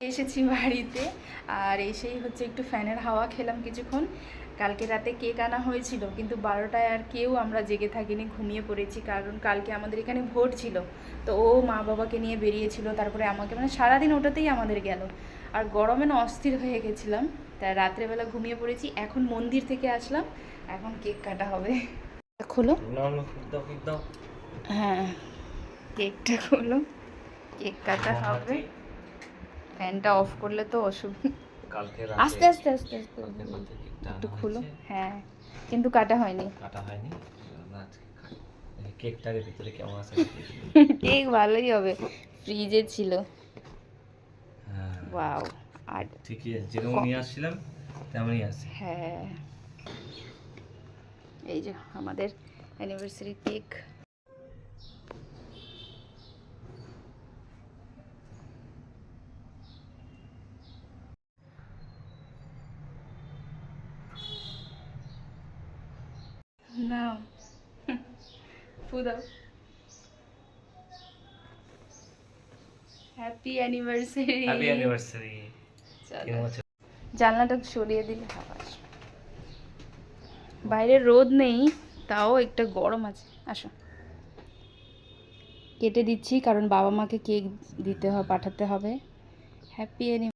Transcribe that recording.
এসেছি বাড়িতে আর এসেই হচ্ছে একটু ফ্যানের হাওয়া খেলাম কিছুক্ষণ। কালকে রাতে কেক আনা হয়েছিল কিন্তু 12টায় আর কেউ আমরা জেগে থাকিনি, ঘুমিয়ে পড়েছি। কারণ কালকে আমাদের এখানে ভোট ছিল, তো ও মা বাবাকে নিয়ে বেরিয়েছিল, তারপরে আমাকে, মানে সারাদিন ওটাতেই আমাদের গেল। আর গরমে না অস্থির হয়ে গেছিলাম, তাই রাত্রেবেলা ঘুমিয়ে পড়েছি। এখন মন্দির থেকে আসলাম, এখন কেক কাটা হবে। খোলো। হ্যাঁ, কেকটা খোলো, কেক কাটা হবে। ফ্যানটা অফ করলে তো অসুবিধা। আস্তে আস্তে আস্তে আস্তে একটু খুলো। হ্যাঁ, কিন্তু কাটা হয়নি। কেকটার ভিতরে কেমন আছে? কেক ভালোই হবে, ফ্রিজে ছিল। হ্যাঁ, ওয়াও। আর ঠিকই আছে, যেরকম নিয়ে আসছিলাম তেমনই আছে। হ্যাঁ, এই যে আমাদের অ্যানিভার্সারি কেক। নাও, ফু দাও। Happy anniversary. Happy anniversary. জানলাটা সরিয়ে দিলে হাওয়া আসবে। বাইরে রোদ নেই, তাও একটা গরম আছে। আসো, কেটে দিচ্ছি কারণ বাবা মাকে কেক দিতে হবে, পাঠাতে হবে। হ্যাপি